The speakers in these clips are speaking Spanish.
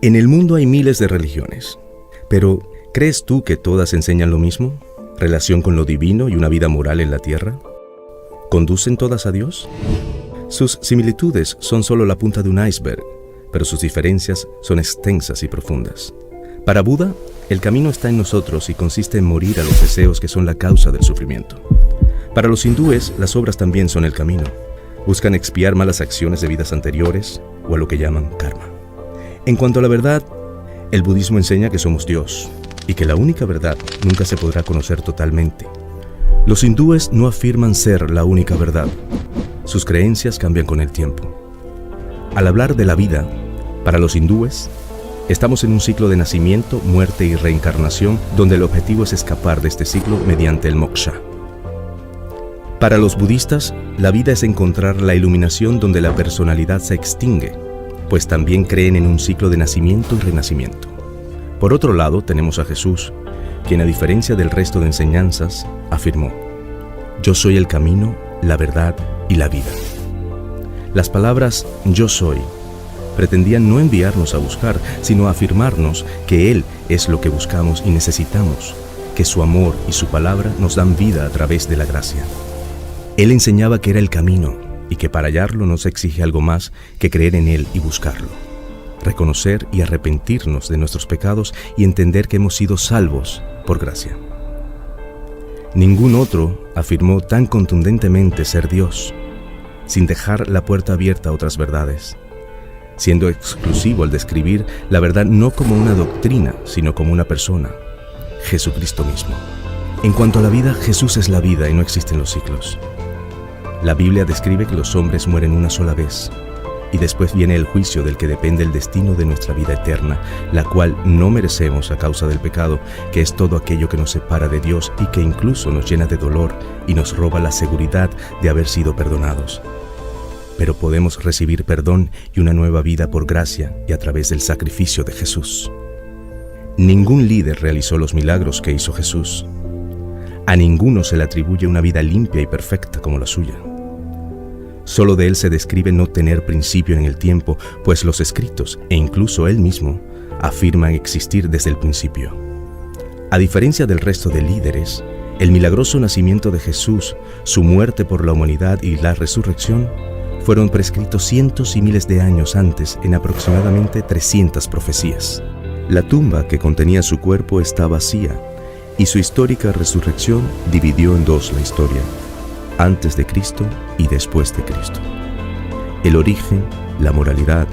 En el mundo hay miles de religiones, pero ¿crees tú que todas enseñan lo mismo? ¿Relación con lo divino y una vida moral en la tierra? ¿Conducen todas a Dios? Sus similitudes son solo la punta de un iceberg, pero sus diferencias son extensas y profundas. Para Buda, el camino está en nosotros y consiste en morir a los deseos que son la causa del sufrimiento. Para los hindúes, las obras también son el camino. Buscan expiar malas acciones de vidas anteriores o a lo que llaman karma. En cuanto a la verdad, el budismo enseña que somos Dios y que la única verdad nunca se podrá conocer totalmente. Los hindúes no afirman ser la única verdad. Sus creencias cambian con el tiempo. Al hablar de la vida, para los hindúes, estamos en un ciclo de nacimiento, muerte y reencarnación donde el objetivo es escapar de este ciclo mediante el moksha. Para los budistas, la vida es encontrar la iluminación donde la personalidad se extingue, pues también creen en un ciclo de nacimiento y renacimiento. Por otro lado, tenemos a Jesús, quien a diferencia del resto de enseñanzas, afirmó: «Yo soy el camino, la verdad y la vida». Las palabras «yo soy» pretendían no enviarnos a buscar, sino a afirmarnos que Él es lo que buscamos y necesitamos, que su amor y su palabra nos dan vida a través de la gracia. Él enseñaba que era el camino y que para hallarlo nos exige algo más que creer en Él y buscarlo. Reconocer y arrepentirnos de nuestros pecados y entender que hemos sido salvos por gracia. Ningún otro afirmó tan contundentemente ser Dios, sin dejar la puerta abierta a otras verdades, siendo exclusivo al describir la verdad no como una doctrina, sino como una persona, Jesucristo mismo. En cuanto a la vida, Jesús es la vida y no existen los ciclos. La Biblia describe que los hombres mueren una sola vez, y después viene el juicio del que depende el destino de nuestra vida eterna, la cual no merecemos a causa del pecado, que es todo aquello que nos separa de Dios y que incluso nos llena de dolor y nos roba la seguridad de haber sido perdonados. Pero podemos recibir perdón y una nueva vida por gracia y a través del sacrificio de Jesús. Ningún líder realizó los milagros que hizo Jesús. A ninguno se le atribuye una vida limpia y perfecta como la suya. Solo de él se describe no tener principio en el tiempo, pues los escritos, e incluso él mismo, afirman existir desde el principio. A diferencia del resto de líderes, el milagroso nacimiento de Jesús, su muerte por la humanidad y la resurrección fueron prescritos cientos y miles de años antes en aproximadamente 300 profecías. La tumba que contenía su cuerpo está vacía, y su histórica resurrección dividió en dos la historia, antes de Cristo y después de Cristo. El origen, la moralidad,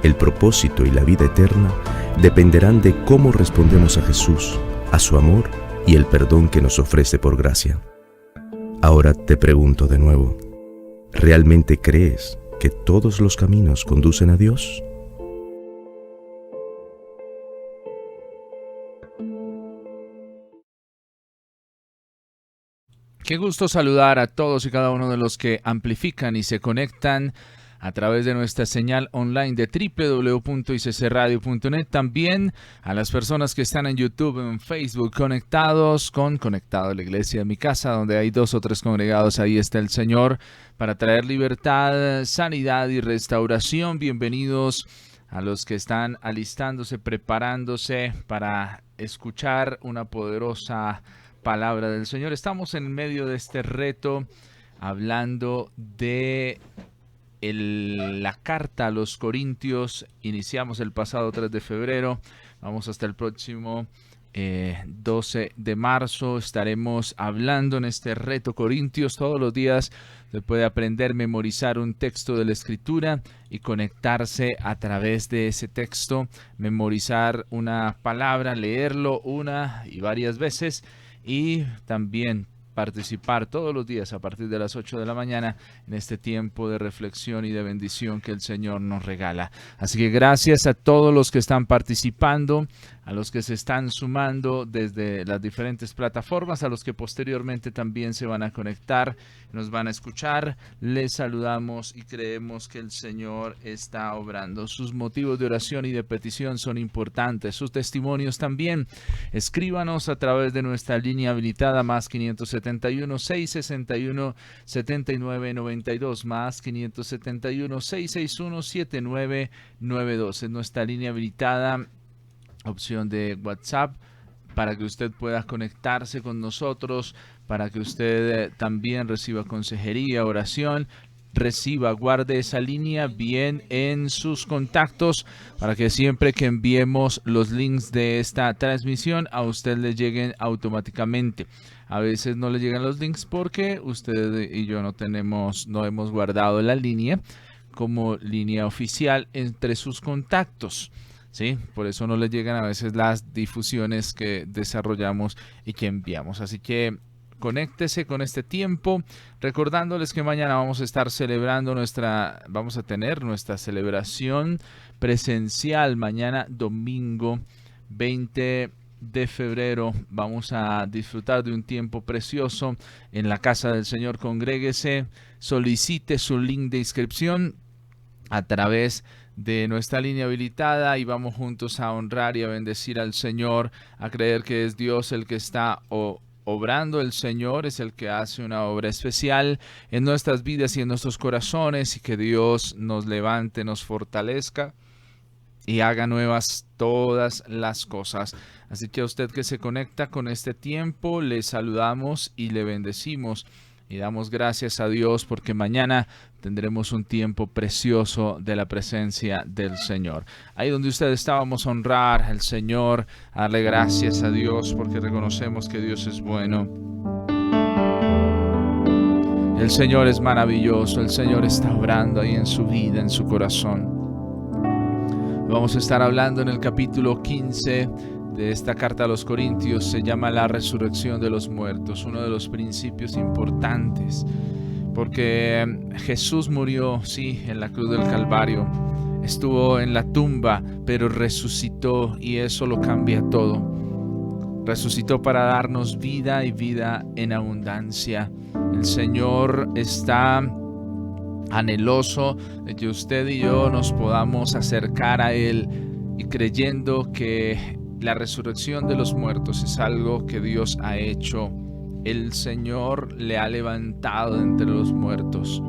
el propósito y la vida eterna dependerán de cómo respondemos a Jesús, a su amor y el perdón que nos ofrece por gracia. Ahora te pregunto de nuevo, ¿realmente crees que todos los caminos conducen a Dios? Qué gusto saludar a todos y cada uno de los que amplifican y se conectan a través de nuestra señal online de www.iccradio.net. También a las personas que están en YouTube, en Facebook, conectados con Conectado a la Iglesia de mi casa, donde hay 2 o 3 congregados. Ahí está el Señor para traer libertad, sanidad y restauración. Bienvenidos a los que están alistándose, preparándose para escuchar una poderosa palabra del Señor. Estamos en medio de este reto hablando de la carta a los Corintios. Iniciamos el pasado 3 de febrero, vamos hasta el próximo 12 de marzo. Estaremos hablando en este reto Corintios. Todos los días se puede aprender, memorizar un texto de la Escritura y conectarse a través de ese texto, memorizar una palabra, leerlo una y varias veces, y también participar todos los días a partir de las 8 de la mañana en este tiempo de reflexión y de bendición que el Señor nos regala. Así que gracias a todos los que están participando, a los que se están sumando desde las diferentes plataformas, a los que posteriormente también se van a conectar, nos van a escuchar. Les saludamos y creemos que el Señor está obrando. Sus motivos de oración y de petición son importantes, sus testimonios también. Escríbanos a través de nuestra línea habilitada +570 571-661-7992, más 571-661-7992. Es nuestra línea habilitada, opción de WhatsApp, para que usted pueda conectarse con nosotros, para que usted también reciba consejería, oración. Guarde esa línea bien en sus contactos para que siempre que enviemos los links de esta transmisión a usted le lleguen automáticamente. A veces no le llegan los links porque usted y yo no hemos guardado la línea como línea oficial entre sus contactos. Sí, por eso no le llegan a veces las difusiones que desarrollamos y que enviamos. Así que conéctese con este tiempo, recordándoles que mañana vamos a tener nuestra celebración presencial. Mañana domingo 20 de febrero vamos a disfrutar de un tiempo precioso en la casa del Señor. Congréguese, solicite su link de inscripción a través de nuestra línea habilitada y vamos juntos a honrar y a bendecir al Señor, a creer que es Dios el que está obrando. El Señor es el que hace una obra especial en nuestras vidas y en nuestros corazones, y que Dios nos levante, nos fortalezca y haga nuevas todas las cosas. Así que a usted que se conecta con este tiempo, le saludamos y le bendecimos y damos gracias a Dios porque mañana tendremos un tiempo precioso de la presencia del Señor. Ahí donde usted está, vamos a honrar al Señor, a darle gracias a Dios porque reconocemos que Dios es bueno. El Señor es maravilloso, el Señor está obrando ahí en su vida, en su corazón. Vamos a estar hablando en el capítulo 15 de esta carta a los Corintios. Se llama la resurrección de los muertos, uno de los principios importantes, porque Jesús murió, sí, en la cruz del Calvario, estuvo en la tumba, pero resucitó, y eso lo cambia todo. Resucitó para darnos vida y vida en abundancia. El Señor está anheloso de que usted y yo nos podamos acercar a Él, y creyendo que la resurrección de los muertos es algo que Dios ha hecho. El Señor le ha levantado de entre los muertos.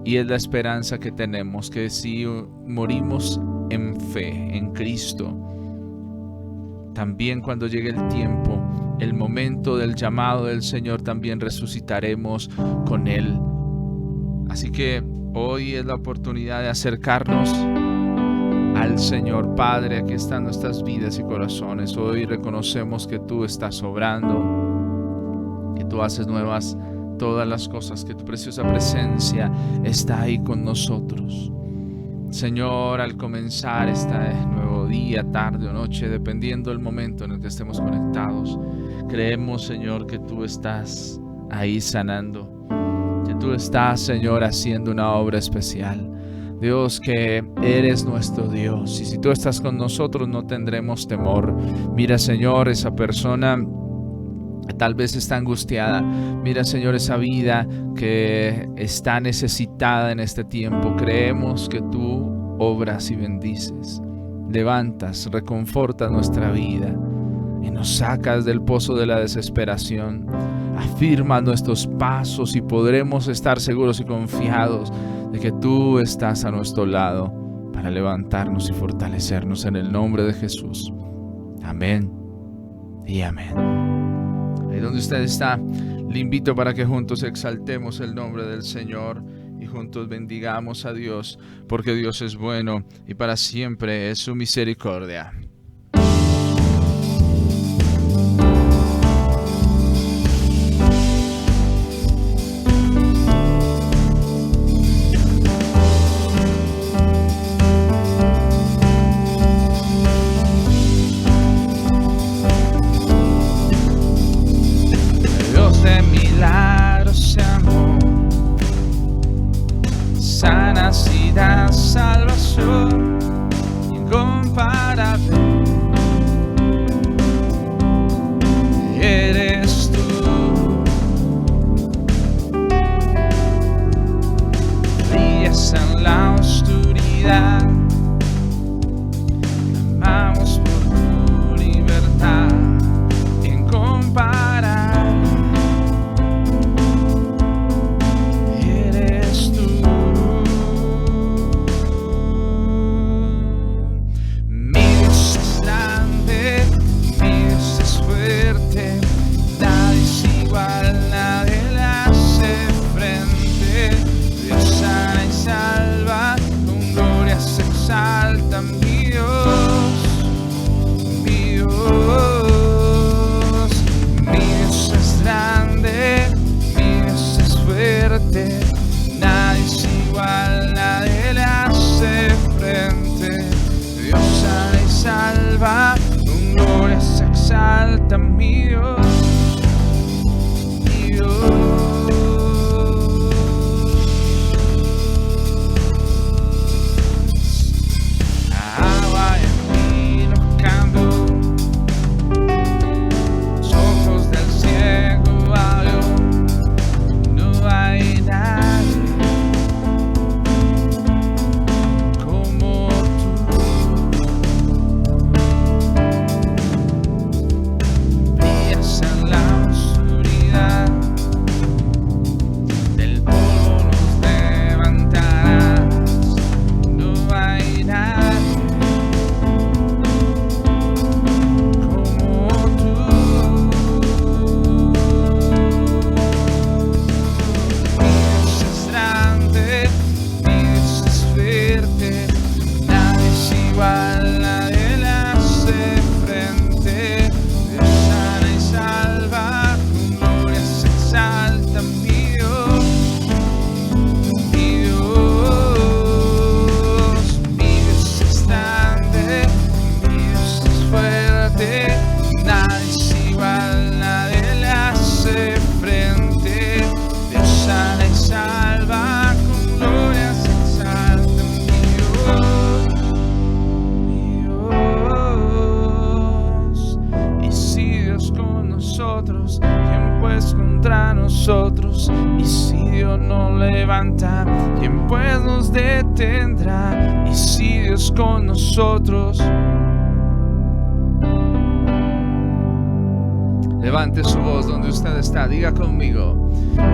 Y es la esperanza que tenemos, que si morimos en fe, en Cristo, también cuando llegue el tiempo, el momento del llamado del Señor, también resucitaremos con Él. Así que hoy es la oportunidad de acercarnos al Señor. Padre, aquí están nuestras vidas y corazones. Hoy reconocemos que tú estás obrando, que tú haces nuevas todas las cosas, que tu preciosa presencia está ahí con nosotros. Señor, al comenzar este nuevo día, tarde o noche, dependiendo del momento en el que estemos conectados, creemos, Señor, que tú estás ahí sanando, que tú estás, Señor, haciendo una obra especial. Dios, que eres nuestro Dios, y si tú estás con nosotros no tendremos temor. Mira, Señor, esa persona tal vez está angustiada. Mira, Señor, esa vida que está necesitada en este tiempo. Creemos que tú obras y bendices, levantas, reconfortas nuestra vida y nos sacas del pozo de la desesperación. Afirma nuestros pasos y podremos estar seguros y confiados de que tú estás a nuestro lado para levantarnos y fortalecernos en el nombre de Jesús. Amén y amén. Ahí donde usted está, le invito para que juntos exaltemos el nombre del Señor y juntos bendigamos a Dios, porque Dios es bueno y para siempre es su misericordia. Salvación incomparable. gloria se exalta mi Dios, mi Dios. Agua y vino cambio, los ojos del ciego abrió, no hay nadie como tú. Brillas en la oscuridad, del polvo nos levantarás, no hay nadie como tú. Mi Dios es grande, mi Dios es fuerte, nadie es igual, nadie le hace frente. Dios sana y salva, con gloria se exalta mi Dios, mi Dios. Mi Dios es grande, mi Dios es fuerte, nadie es igual, nadie le hace frente. Dios sana y salva, con gloria se exalta mi Dios, mi Dios. Y si Dios con nosotros, ¿quién pues contra nosotros? Y si Dios nos levanta, ¿quién pues nos detendrá? Y si Dios con nosotros, levante su voz donde usted está, diga conmigo.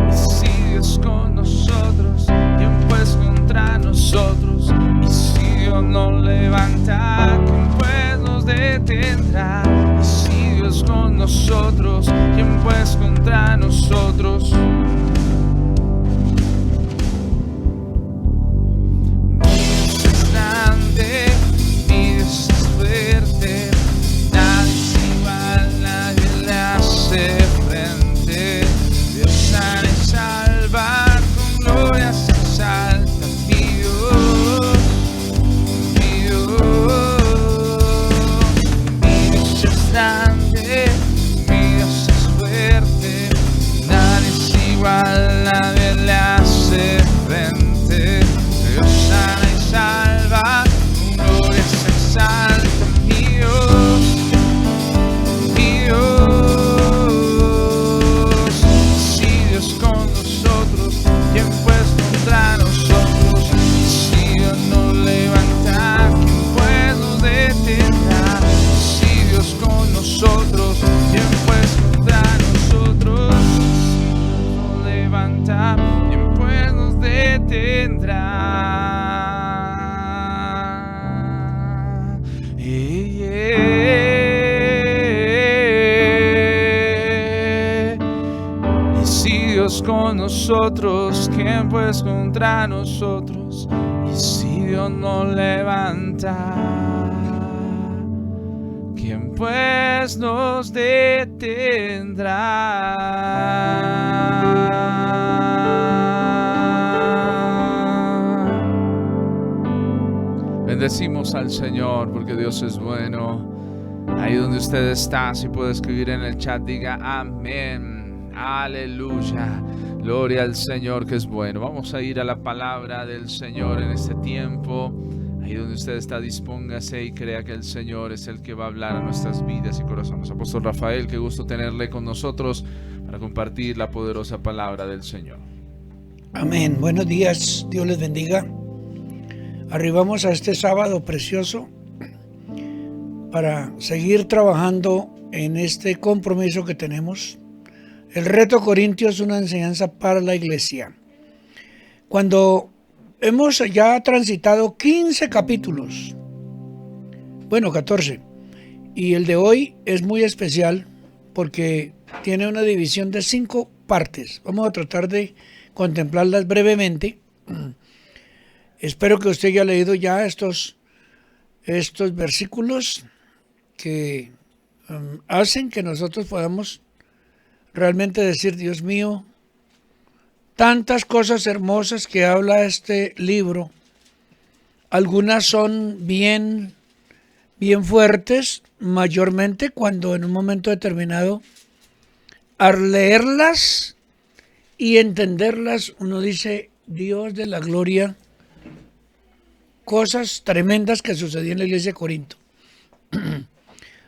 Y si Dios con nosotros, ¿quién pues contra nosotros? Y si Dios nos levanta, ¿quién pues nos detendrá? Y si Dios con nosotros, ¿quién pues contra nosotros? Mi Dios es grande, mi Dios es fuerte, nadie es igual, nadie le hace frente. Dios sana y salva, con gloria se exalta mi Dios, mi Dios. Mi Dios es grande, mi Dios es fuerte, nadie es igual, nadie le hace frente. Dios sana y salva, con gloria se exalta mi Dios, mi Dios. Si Dios con nosotros, ¿quién pues contra nosotros? Si Dios nos levanta, ¿quién pues nos detendrá? Si Dios con nosotros, ¿quién pues contra nosotros? Si Dios nos levanta, ¿quién pues nos detendrá? Y si Dios con nosotros, ¿quién pues contra nosotros? Y si Dios nos levanta, ¿quién pues nos detendrá? Bendecimos al Señor porque Dios es bueno. Ahí donde usted está, si puede escribir en el chat, diga amén, aleluya, gloria al Señor que es bueno. Vamos a ir a la palabra del Señor en este tiempo. Ahí donde usted está, dispóngase y crea que el Señor es el que va a hablar a nuestras vidas y corazones. Apóstol Rafael, qué gusto tenerle con nosotros para compartir la poderosa palabra del Señor. Amén. Buenos días, Dios les bendiga. Arribamos a este sábado precioso para seguir trabajando en este compromiso que tenemos. El reto Corintio es una enseñanza para la iglesia. Cuando hemos ya transitado 15 capítulos, bueno, 14, y el de hoy es muy especial porque tiene una división de 5 partes. Vamos a tratar de contemplarlas brevemente. Espero que usted haya leído ya estos versículos que hacen que nosotros podamos realmente decir, Dios mío, tantas cosas hermosas que habla este libro. Algunas son bien bien fuertes, mayormente cuando en un momento determinado, al leerlas y entenderlas, uno dice, Dios de la gloria, cosas tremendas que sucedían en la iglesia de Corinto.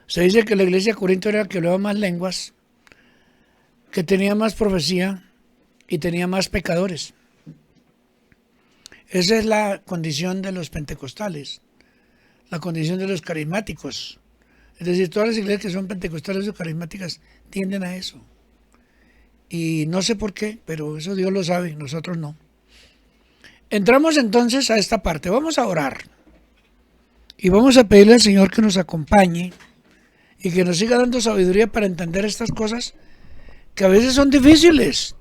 Se dice que la iglesia de Corinto era la que hablaba más lenguas, que tenía más profecía y tenía más pecadores. Esa es la condición de los pentecostales, la condición de los carismáticos. Es decir, todas las iglesias que son pentecostales o carismáticas tienden a eso. Y no sé por qué, pero eso Dios lo sabe, nosotros no. Entramos entonces a esta parte. Vamos a orar. Y vamos a pedirle al Señor que nos acompañe y que nos siga dando sabiduría para entender estas cosas que a veces son difíciles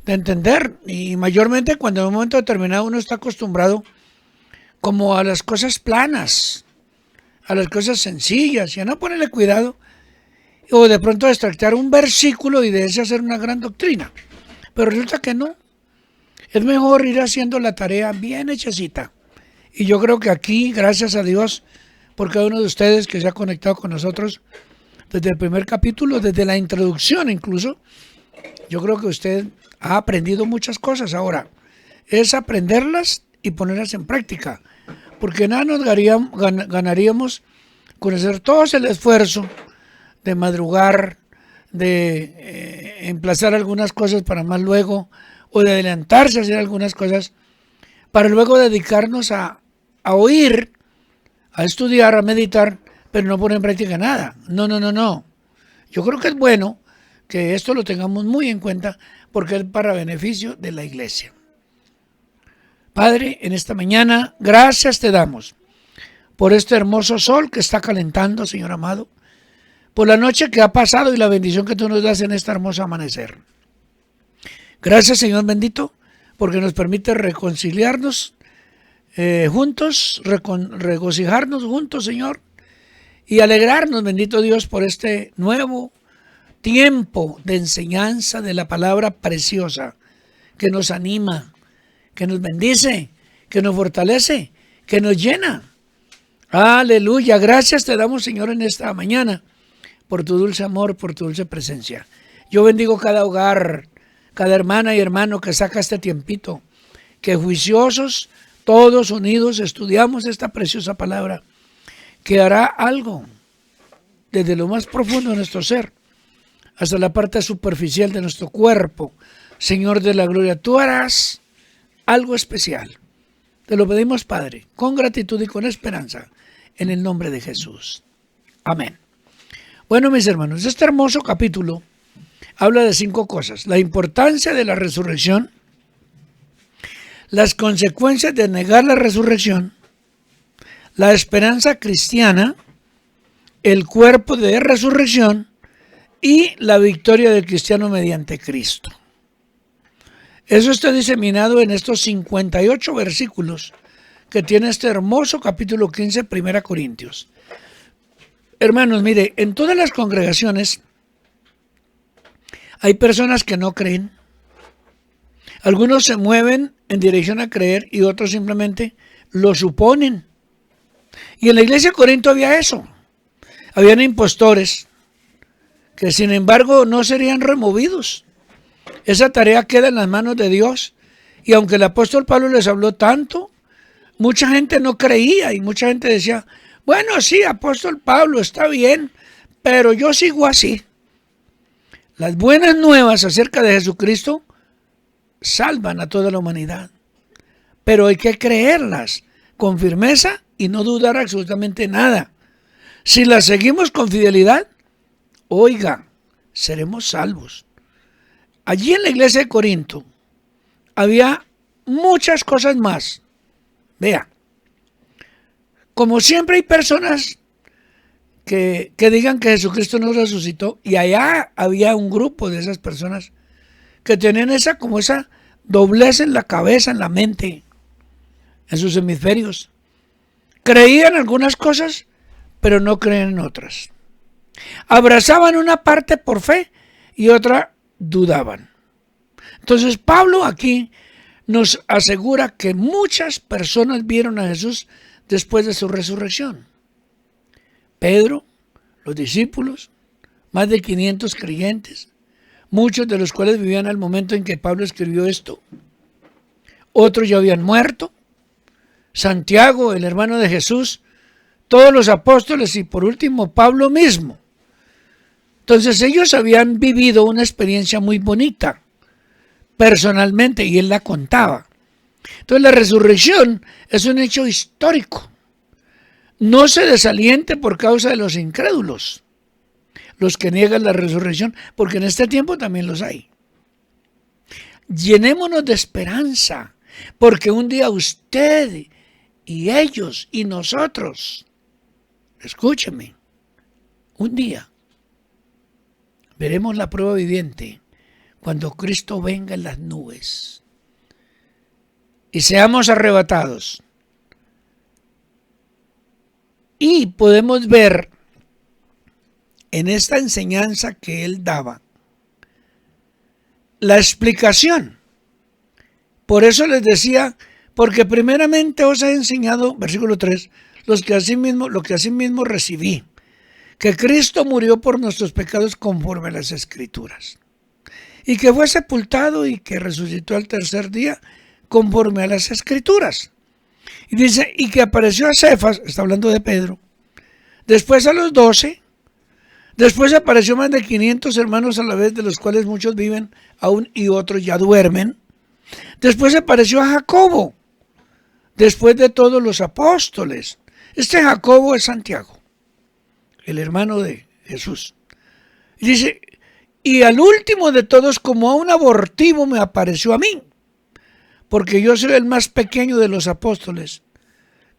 de entender. Y mayormente cuando en un momento determinado uno está acostumbrado como a las cosas planas, a las cosas sencillas y a no ponerle cuidado. O de pronto extractar un versículo y de ese hacer una gran doctrina. Pero resulta que no. Es mejor ir haciendo la tarea bien hechecita. Y yo creo que aquí, gracias a Dios, por cada uno de ustedes que se ha conectado con nosotros desde el primer capítulo, desde la introducción incluso, yo creo que usted ha aprendido muchas cosas. Ahora, es aprenderlas y ponerlas en práctica. Porque nada nos ganaríamos con hacer todo el esfuerzo de madrugar, de emplazar algunas cosas para más luego, o de adelantarse a hacer algunas cosas, para luego dedicarnos a oír, a estudiar, a meditar, pero no poner en práctica nada. No. Yo creo que es bueno que esto lo tengamos muy en cuenta, porque es para beneficio de la iglesia. Padre, en esta mañana, gracias te damos por este hermoso sol que está calentando, Señor amado, por la noche que ha pasado y la bendición que tú nos das en este hermoso amanecer. Gracias, Señor bendito, porque nos permite reconciliarnos juntos, regocijarnos juntos, Señor, y alegrarnos, bendito Dios, por este nuevo tiempo de enseñanza de la palabra preciosa que nos anima, que nos bendice, que nos fortalece, que nos llena. Aleluya, gracias te damos, Señor, en esta mañana, por tu dulce amor, por tu dulce presencia. Yo bendigo cada hogar, cada hermana y hermano que saca este tiempito, que juiciosos, todos unidos, estudiamos esta preciosa palabra, que hará algo desde lo más profundo de nuestro ser, hasta la parte superficial de nuestro cuerpo. Señor de la gloria, tú harás algo especial. Te lo pedimos, Padre, con gratitud y con esperanza, en el nombre de Jesús. Amén. Bueno, mis hermanos, este hermoso capítulo habla de 5 cosas. La importancia de la resurrección, las consecuencias de negar la resurrección, la esperanza cristiana, el cuerpo de resurrección y la victoria del cristiano mediante Cristo. Eso está diseminado en estos 58 versículos que tiene este hermoso capítulo 15, 1 Corintios. Hermanos, mire, en todas las congregaciones hay personas que no creen. Algunos se mueven en dirección a creer y otros simplemente lo suponen. Y en la iglesia de Corinto había eso. Habían impostores que sin embargo no serían removidos. Esa tarea queda en las manos de Dios. Y aunque el apóstol Pablo les habló tanto, mucha gente no creía y mucha gente decía, bueno, sí, apóstol Pablo, está bien, pero yo sigo así. Las buenas nuevas acerca de Jesucristo salvan a toda la humanidad, pero hay que creerlas con firmeza y no dudar absolutamente nada. Si las seguimos con fidelidad, oiga, seremos salvos. Allí en la iglesia de Corinto había muchas cosas más. Vea, como siempre hay personas que digan que Jesucristo no resucitó, y allá había un grupo de esas personas que tenían esa doblez en la cabeza, en la mente, en sus hemisferios. Creían algunas cosas, pero no creen en otras. Abrazaban una parte por fe y otra dudaban. Entonces Pablo aquí nos asegura que muchas personas vieron a Jesús después de su resurrección. Pedro, los discípulos, más de 500 creyentes, muchos de los cuales vivían al momento en que Pablo escribió esto. Otros ya habían muerto. Santiago, el hermano de Jesús, todos los apóstoles y por último Pablo mismo. Entonces ellos habían vivido una experiencia muy bonita personalmente y él la contaba. Entonces la resurrección es un hecho histórico. No se desaliente por causa de los incrédulos, los que niegan la resurrección, porque en este tiempo también los hay. Llenémonos de esperanza, porque un día usted y ellos y nosotros, escúcheme, un día veremos la prueba viviente cuando Cristo venga en las nubes y seamos arrebatados. Y podemos ver en esta enseñanza que él daba la explicación. Por eso les decía, porque primeramente os he enseñado, versículo 3, lo que asimismo recibí, que Cristo murió por nuestros pecados conforme a las Escrituras, y que fue sepultado y que resucitó al tercer día conforme a las Escrituras. Y dice, y que apareció a Cefas, está hablando de Pedro, después a los 12, después apareció más de 500 hermanos a la vez, de los cuales muchos viven aún y otros ya duermen. Después apareció a Jacobo, después de todos los apóstoles. Este Jacobo es Santiago, el hermano de Jesús. Y dice, y al último de todos, como a un abortivo, me apareció a mí, porque yo soy el más pequeño de los apóstoles,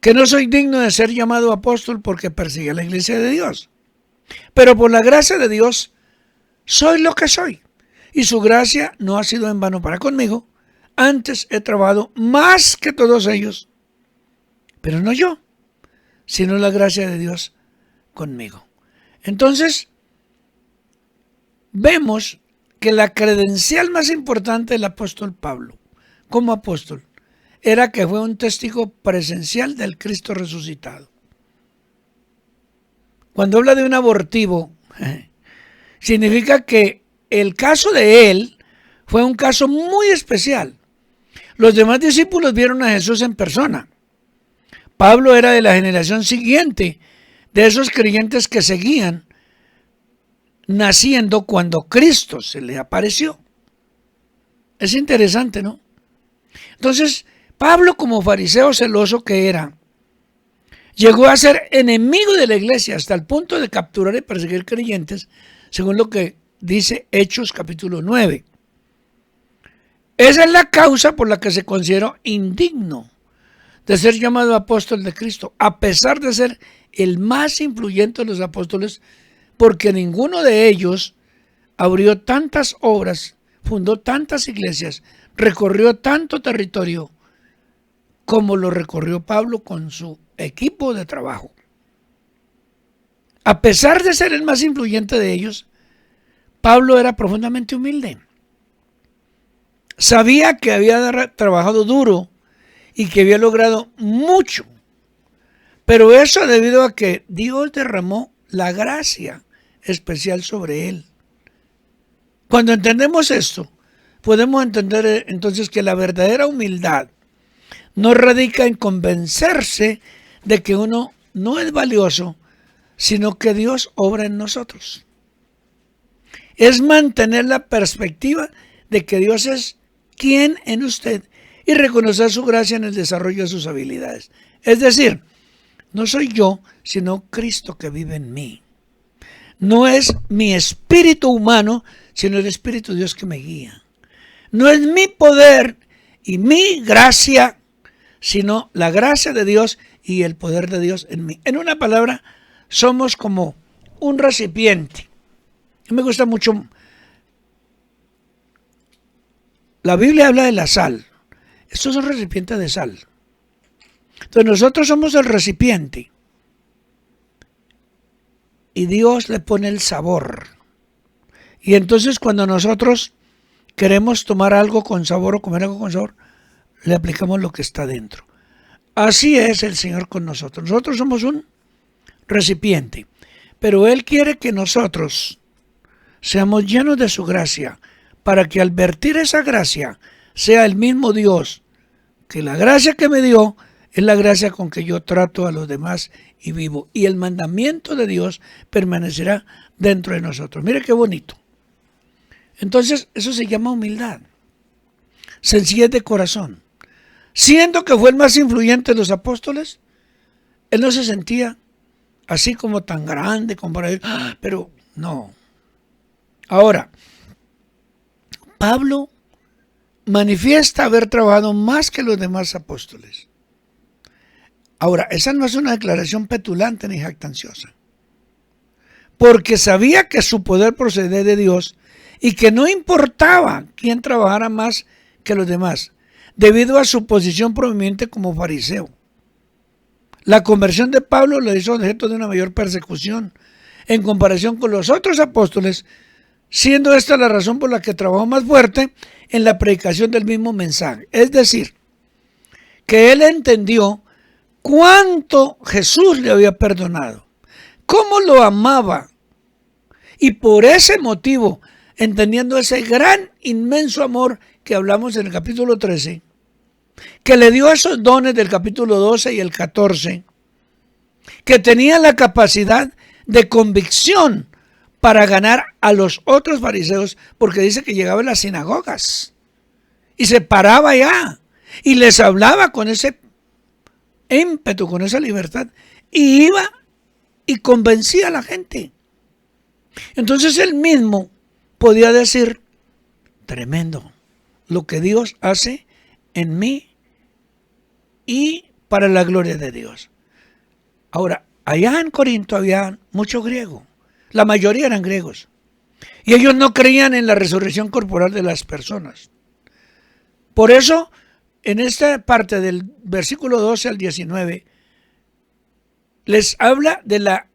que no soy digno de ser llamado apóstol porque persigue a la iglesia de Dios. Pero por la gracia de Dios soy lo que soy, y su gracia no ha sido en vano para conmigo. Antes he trabajado más que todos ellos, pero no yo, sino la gracia de Dios conmigo. Entonces, vemos que la credencial más importante del apóstol Pablo, como apóstol, era que fue un testigo presencial del Cristo resucitado. Cuando habla de un abortivo, significa que el caso de él fue un caso muy especial. Los demás discípulos vieron a Jesús en persona. Pablo era de la generación siguiente, de esos creyentes que seguían naciendo cuando Cristo se le apareció. Es interesante, ¿no? Entonces, Pablo, como fariseo celoso que era, llegó a ser enemigo de la iglesia hasta el punto de capturar y perseguir creyentes, según lo que dice Hechos capítulo 9. Esa es la causa por la que se consideró indigno de ser llamado apóstol de Cristo, a pesar de ser el más influyente de los apóstoles, porque ninguno de ellos abrió tantas obras, fundó tantas iglesias, recorrió tanto territorio como lo recorrió Pablo con su equipo de trabajo. A pesar de ser el más influyente de ellos, Pablo era profundamente humilde. Sabía que había trabajado duro y que había logrado mucho, pero eso debido a que Dios derramó la gracia especial sobre él. Cuando entendemos esto, podemos entender entonces que la verdadera humildad no radica en convencerse de que uno no es valioso, sino que Dios obra en nosotros. Es mantener la perspectiva de que Dios es quien en usted y reconocer su gracia en el desarrollo de sus habilidades. Es decir, no soy yo, sino Cristo que vive en mí. No es mi espíritu humano, sino el Espíritu de Dios que me guía. No es mi poder y mi gracia, sino la gracia de Dios y el poder de Dios en mí. En una palabra, somos como un recipiente. Me gusta mucho. La Biblia habla de la sal. Esto es un recipiente de sal. Entonces nosotros somos el recipiente. Y Dios le pone el sabor. Y entonces cuando nosotros queremos tomar algo con sabor o comer algo con sabor, le aplicamos lo que está dentro. Así es el Señor con nosotros. Nosotros somos un recipiente. Pero Él quiere que nosotros seamos llenos de su gracia, para que al vertir esa gracia sea el mismo Dios, que la gracia que me dio es la gracia con que yo trato a los demás y vivo. Y el mandamiento de Dios permanecerá dentro de nosotros. Mire qué bonito. Entonces, eso se llama humildad. Sencillez de corazón. Siendo que fue el más influyente de los apóstoles, él no se sentía así como tan grande, como para decir, pero no. Ahora, Pablo manifiesta haber trabajado más que los demás apóstoles. Ahora, esa no es una declaración petulante ni jactanciosa, porque sabía que su poder procedía de Dios y que no importaba quién trabajara más que los demás, debido a su posición prominente como fariseo. La conversión de Pablo lo hizo objeto de una mayor persecución en comparación con los otros apóstoles, siendo esta la razón por la que trabajó más fuerte en la predicación del mismo mensaje. Es decir, que él entendió cuánto Jesús le había perdonado, cómo lo amaba, y por ese motivo, entendiendo ese gran, inmenso amor que hablamos en el capítulo 13, que le dio esos dones del capítulo 12 y el 14, que tenía la capacidad de convicción para ganar a los otros fariseos, porque dice que llegaba a las sinagogas y se paraba allá y les hablaba con ese ímpetu, con esa libertad, y iba y convencía a la gente. Entonces él mismo podía decir, tremendo lo que Dios hace en mí y para la gloria de Dios. Ahora, allá en Corinto había mucho griego, la mayoría eran griegos, y ellos no creían en la resurrección corporal de las personas. Por eso, en esta parte del versículo 12 al 19, les habla de la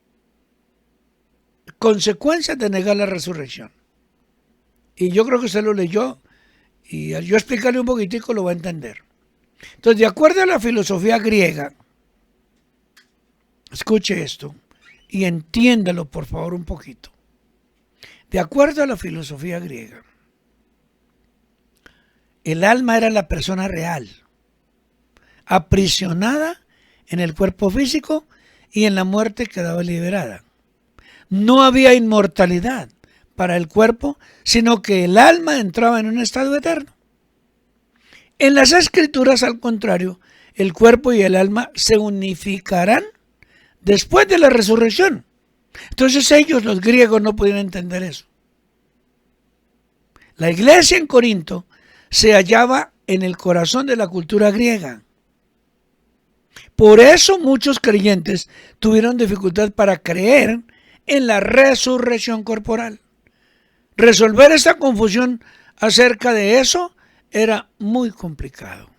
consecuencia de negar la resurrección. Y yo creo que usted lo leyó, y al yo explicarle un poquitico lo va a entender. Entonces, de acuerdo a la filosofía griega, escuche esto y entiéndalo por favor un poquito. De acuerdo a la filosofía griega, el alma era la persona real, aprisionada en el cuerpo físico y en la muerte quedaba liberada. No había inmortalidad para el cuerpo, sino que el alma entraba en un estado eterno. En las escrituras, al contrario, el cuerpo y el alma se unificarán después de la resurrección. Entonces ellos, los griegos, no podían entender eso. La iglesia en Corinto se hallaba en el corazón de la cultura griega. Por eso muchos creyentes tuvieron dificultad para creer en la resurrección corporal. Resolver esta confusión acerca de eso era muy complicado.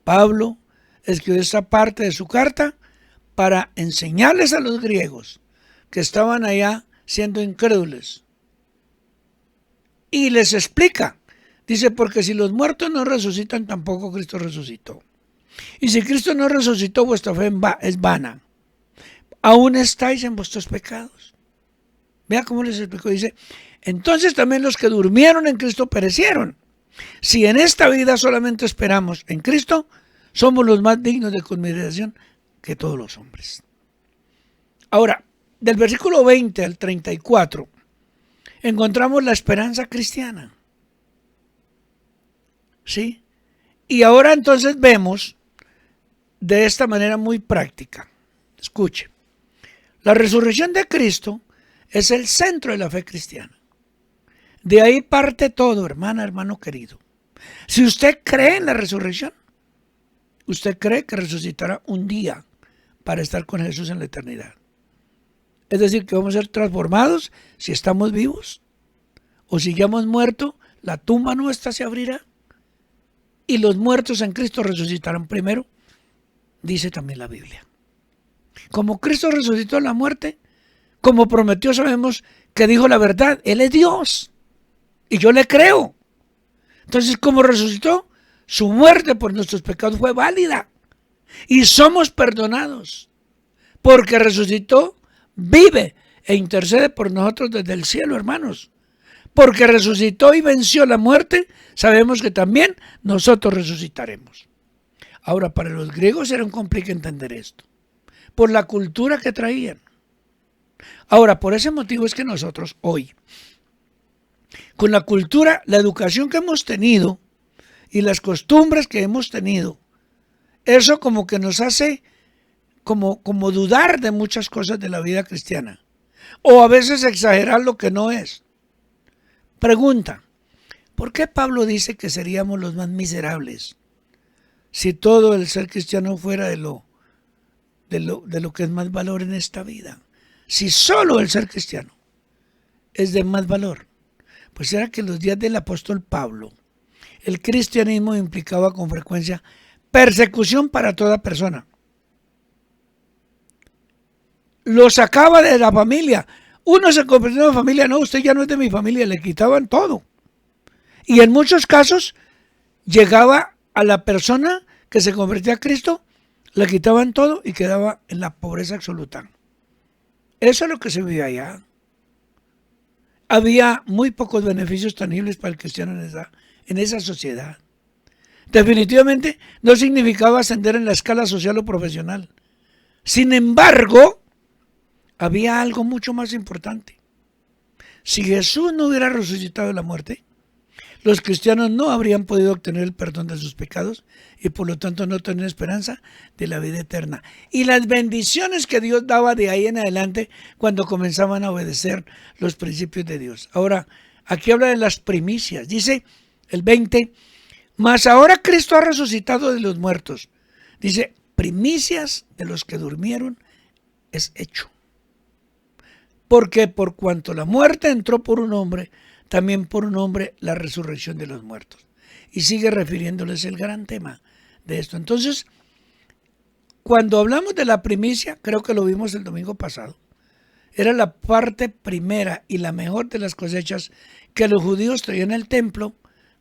Pablo escribió esta parte de su carta para enseñarles a los griegos que estaban allá siendo incrédulos. Y les explica, dice, porque si los muertos no resucitan, tampoco Cristo resucitó. Y si Cristo no resucitó, vuestra fe es vana. Aún estáis en vuestros pecados. Vea cómo les explicó, dice, entonces también los que durmieron en Cristo perecieron. Si en esta vida solamente esperamos en Cristo, somos los más dignos de consideración que todos los hombres. Ahora, del versículo 20 al 34, encontramos la esperanza cristiana. ¿Sí? Y ahora entonces vemos de esta manera muy práctica. Escuche, la resurrección de Cristo es el centro de la fe cristiana. De ahí parte todo, hermana, hermano querido. Si usted cree en la resurrección, usted cree que resucitará un día para estar con Jesús en la eternidad. Es decir, que vamos a ser transformados si estamos vivos, o si ya hemos muerto, la tumba nuestra se abrirá y los muertos en Cristo resucitarán primero, dice también la Biblia. Como Cristo resucitó en la muerte, como prometió, sabemos que dijo la verdad, Él es Dios y yo le creo. Entonces, como resucitó, su muerte por nuestros pecados fue válida y somos perdonados porque resucitó, vive e intercede por nosotros desde el cielo, hermanos. Porque resucitó y venció la muerte, sabemos que también nosotros resucitaremos. Ahora, para los griegos era un complique entender esto, por la cultura que traían. Ahora, por ese motivo es que nosotros hoy, con la cultura, la educación que hemos tenido y las costumbres que hemos tenido, eso como que nos hace como dudar de muchas cosas de la vida cristiana. O a veces exagerar lo que no es. Pregunta, ¿por qué Pablo dice que seríamos los más miserables si todo el ser cristiano fuera de lo que es más valor en esta vida? Si solo el ser cristiano es de más valor. Pues era que en los días del apóstol Pablo, el cristianismo implicaba con frecuencia persecución para toda persona. Lo sacaba de la familia. Uno se convirtió en la familia, no, usted ya no es de mi familia, le quitaban todo. Y en muchos casos llegaba a la persona que se convertía a Cristo, le quitaban todo y quedaba en la pobreza absoluta. Eso es lo que se vivía allá. Había muy pocos beneficios tangibles para el cristiano en esa sociedad. Definitivamente no significaba ascender en la escala social o profesional. Sin embargo, había algo mucho más importante. Si Jesús no hubiera resucitado de la muerte, los cristianos no habrían podido obtener el perdón de sus pecados y por lo tanto no tener esperanza de la vida eterna. Y las bendiciones que Dios daba de ahí en adelante cuando comenzaban a obedecer los principios de Dios. Ahora, aquí habla de las primicias. Dice el 20, mas ahora Cristo ha resucitado de los muertos. Dice, primicias de los que durmieron es hecho. Porque por cuanto la muerte entró por un hombre, también por un hombre la resurrección de los muertos. Y sigue refiriéndoles el gran tema de esto. Entonces, cuando hablamos de la primicia, creo que lo vimos el domingo pasado, era la parte primera y la mejor de las cosechas que los judíos traían al templo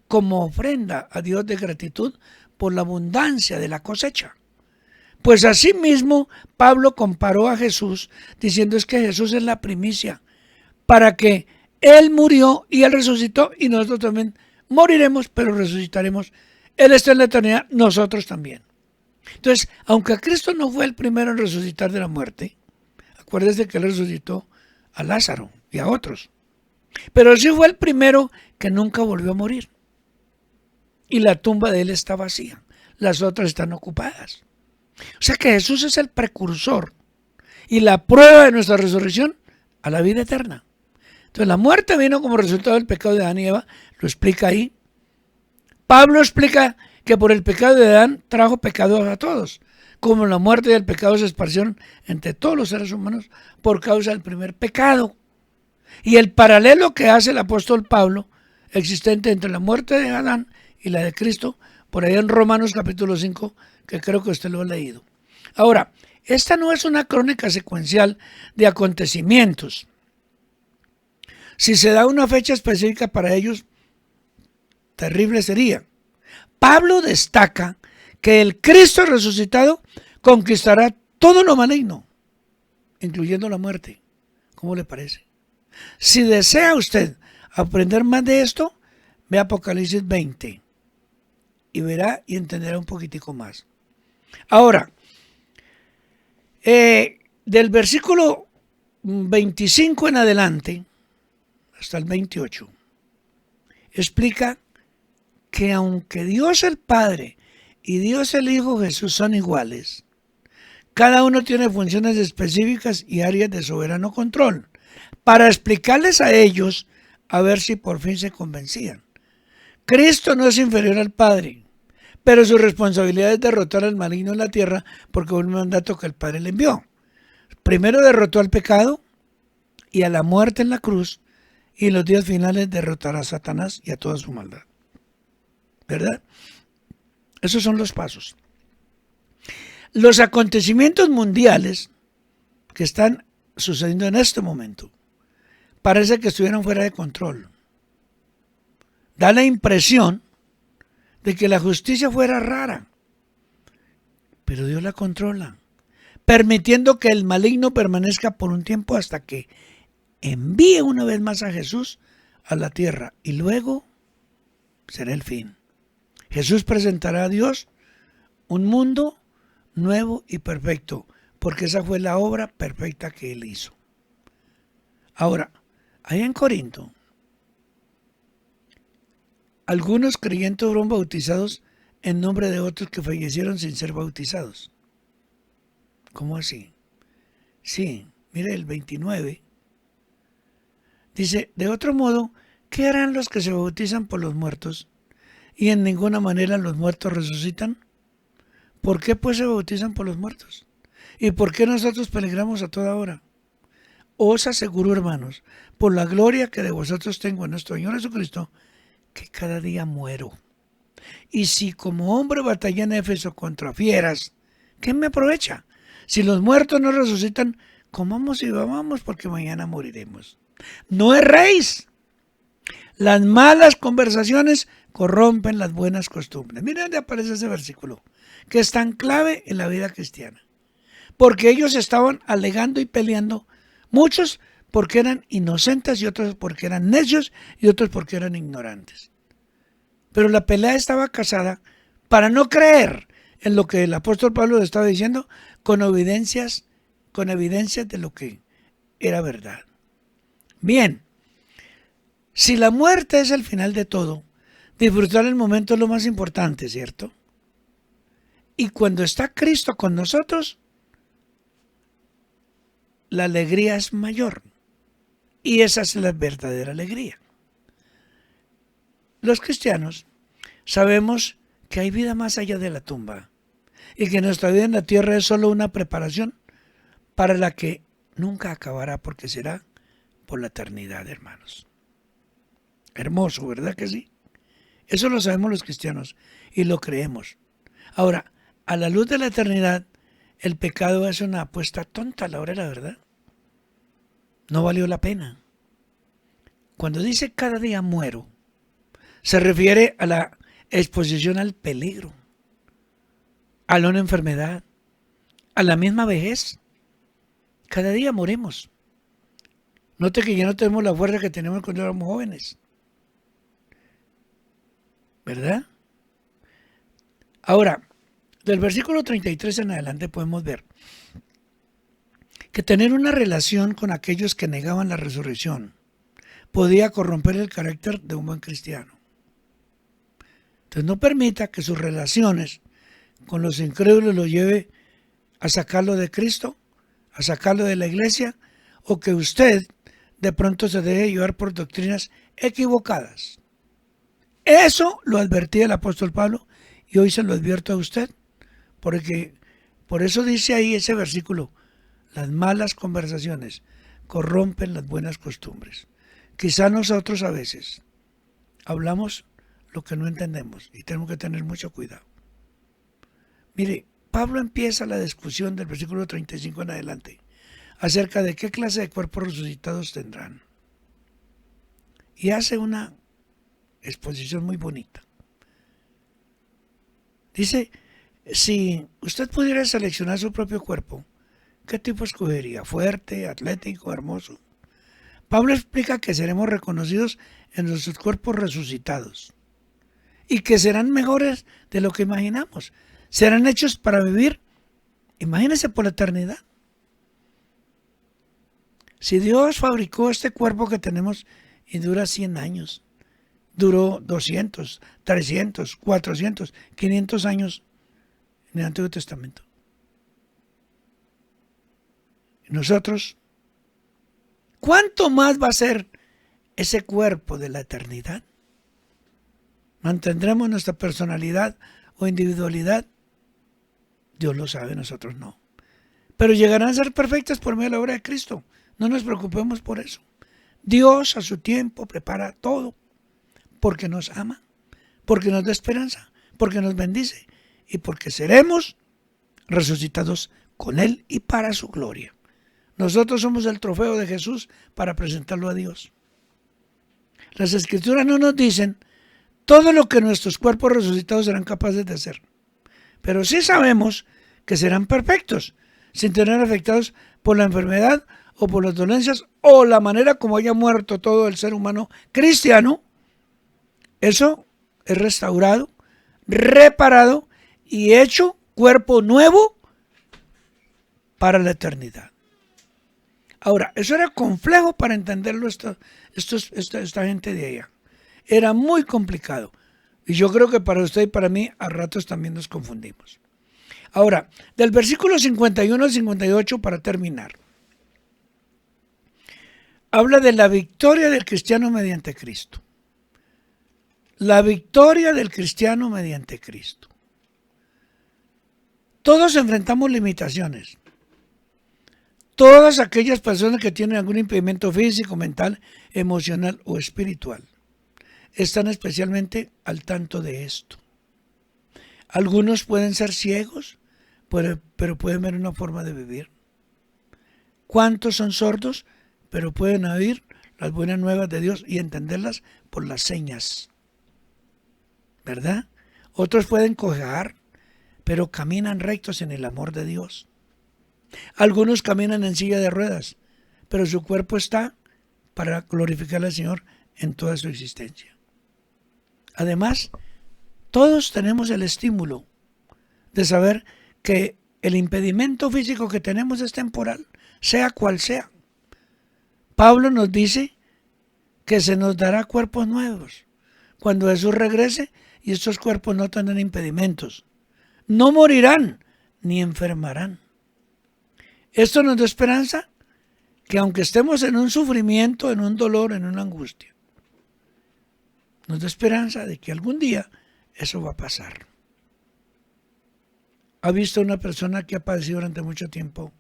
como ofrenda a Dios de gratitud por la abundancia de la cosecha. Pues asimismo, Pablo comparó a Jesús diciendo es que Jesús es la primicia, para que Él murió y Él resucitó y nosotros también moriremos, pero resucitaremos. Él está en la eternidad, nosotros también. Entonces, aunque Cristo no fue el primero en resucitar de la muerte, acuérdense que Él resucitó a Lázaro y a otros, pero sí fue el primero que nunca volvió a morir. Y la tumba de Él está vacía, las otras están ocupadas. O sea que Jesús es el precursor y la prueba de nuestra resurrección a la vida eterna. Entonces la muerte vino como resultado del pecado de Adán y Eva, lo explica ahí. Pablo explica que por el pecado de Adán trajo pecado a todos, como la muerte y el pecado se esparcieron entre todos los seres humanos por causa del primer pecado. Y el paralelo que hace el apóstol Pablo, existente entre la muerte de Adán y la de Cristo, por ahí en Romanos capítulo 5, que creo que usted lo ha leído. Ahora, esta no es una crónica secuencial de acontecimientos. Si se da una fecha específica para ellos, terrible sería. Pablo destaca que el Cristo resucitado conquistará todo lo maligno, incluyendo la muerte. ¿Cómo le parece? Si desea usted aprender más de esto, ve Apocalipsis 20 y verá y entenderá un poquitico más. Ahora, del versículo 25 en adelante, hasta el 28, explica que aunque Dios el Padre y Dios el Hijo Jesús son iguales, cada uno tiene funciones específicas y áreas de soberano control, para explicarles a ellos a ver si por fin se convencían. Cristo no es inferior al Padre, pero su responsabilidad es derrotar al maligno en la tierra porque fue un mandato que el Padre le envió. Primero derrotó al pecado y a la muerte en la cruz, y en los días finales derrotará a Satanás y a toda su maldad. ¿Verdad? Esos son los pasos. Los acontecimientos mundiales que están sucediendo en este momento parece que estuvieran fuera de control. Da la impresión de que la justicia fuera rara, pero Dios la controla, permitiendo que el maligno permanezca por un tiempo hasta que envíe una vez más a Jesús a la tierra y luego será el fin. Jesús presentará a Dios un mundo nuevo y perfecto, porque esa fue la obra perfecta que Él hizo. Ahora, allá en Corinto, algunos creyentes fueron bautizados en nombre de otros que fallecieron sin ser bautizados. ¿Cómo así? Sí, mire el 29. Dice, de otro modo, ¿qué harán los que se bautizan por los muertos y en ninguna manera los muertos resucitan? ¿Por qué pues se bautizan por los muertos? ¿Y por qué nosotros peligramos a toda hora? Os aseguro, hermanos, por la gloria que de vosotros tengo en nuestro Señor Jesucristo, que cada día muero. Y si como hombre batallé en Éfeso contra fieras, ¿qué me aprovecha? Si los muertos no resucitan, comamos y bebamos porque mañana moriremos. No erréis. Las malas conversaciones corrompen las buenas costumbres. Miren dónde aparece ese versículo, que es tan clave en la vida cristiana. Porque ellos estaban alegando y peleando, muchos porque eran inocentes y otros porque eran necios y otros porque eran ignorantes. Pero la pelea estaba casada para no creer en lo que el apóstol Pablo estaba diciendo con evidencias de lo que era verdad. Bien, si la muerte es el final de todo, disfrutar el momento es lo más importante, ¿cierto? Y cuando está Cristo con nosotros, la alegría es mayor. Y esa es la verdadera alegría. Los cristianos sabemos que hay vida más allá de la tumba y que nuestra vida en la tierra es solo una preparación para la que nunca acabará, porque será por la eternidad, hermanos. Hermoso, ¿verdad que sí? Eso lo sabemos los cristianos y lo creemos. Ahora, a la luz de la eternidad, el pecado es una apuesta tonta a la hora de la verdad. No valió la pena. Cuando dice cada día muero, se refiere a la exposición al peligro, a una enfermedad, a la misma vejez. Cada día morimos. Note que ya no tenemos la fuerza que teníamos cuando éramos jóvenes. ¿Verdad? Ahora, del versículo 33 en adelante podemos ver que tener una relación con aquellos que negaban la resurrección podía corromper el carácter de un buen cristiano. Entonces no permita que sus relaciones con los incrédulos lo lleve a sacarlo de Cristo, a sacarlo de la iglesia, o que usted de pronto se deje llevar por doctrinas equivocadas. Eso lo advertía el apóstol Pablo y hoy se lo advierto a usted, porque por eso dice ahí ese versículo, las malas conversaciones corrompen las buenas costumbres. Quizá nosotros a veces hablamos lo que no entendemos y tenemos que tener mucho cuidado. Mire, Pablo empieza la discusión del versículo 35 en adelante acerca de qué clase de cuerpos resucitados tendrán. Y hace una exposición muy bonita. Dice, si usted pudiera seleccionar su propio cuerpo, ¿qué tipo escogería? ¿Fuerte, atlético, hermoso? Pablo explica que seremos reconocidos en nuestros cuerpos resucitados y que serán mejores de lo que imaginamos. Serán hechos para vivir, imagínense, por la eternidad. Si Dios fabricó este cuerpo que tenemos y dura 100 años, duró 200, 300, 400, 500 años en el Antiguo Testamento. Nosotros, ¿cuánto más va a ser ese cuerpo de la eternidad? ¿Mantendremos nuestra personalidad o individualidad? Dios lo sabe, nosotros no. Pero llegarán a ser perfectas por medio de la obra de Cristo. No nos preocupemos por eso. Dios a su tiempo prepara todo porque nos ama, porque nos da esperanza, porque nos bendice y porque seremos resucitados con Él y para su gloria. Nosotros somos el trofeo de Jesús para presentarlo a Dios. Las Escrituras no nos dicen todo lo que nuestros cuerpos resucitados serán capaces de hacer, pero sí sabemos que serán perfectos, sin tener afectados por la enfermedad o por las dolencias o la manera como haya muerto todo el ser humano cristiano, eso es restaurado, reparado y hecho cuerpo nuevo para la eternidad. Ahora, eso era complejo para entenderlo esta gente de allá. Era muy complicado. Y yo creo que para usted y para mí a ratos también nos confundimos. Ahora, del versículo 51 al 58 para terminar. Habla de la victoria del cristiano mediante Cristo. La victoria del cristiano mediante Cristo. Todos enfrentamos limitaciones. Todas aquellas personas que tienen algún impedimento físico, mental, emocional o espiritual están especialmente al tanto de esto. Algunos pueden ser ciegos, pero pueden ver una forma de vivir. ¿Cuántos son sordos? Pero pueden oír las buenas nuevas de Dios y entenderlas por las señas, ¿verdad? Otros pueden cojear, pero caminan rectos en el amor de Dios. Algunos caminan en silla de ruedas, pero su cuerpo está para glorificar al Señor en toda su existencia. Además, todos tenemos el estímulo de saber que el impedimento físico que tenemos es temporal, sea cual sea. Pablo nos dice que se nos dará cuerpos nuevos cuando Jesús regrese y estos cuerpos no tendrán impedimentos. No morirán ni enfermarán. Esto nos da esperanza que aunque estemos en un sufrimiento, en un dolor, en una angustia, nos da esperanza de que algún día eso va a pasar. ¿Ha visto una persona que ha padecido durante mucho tiempo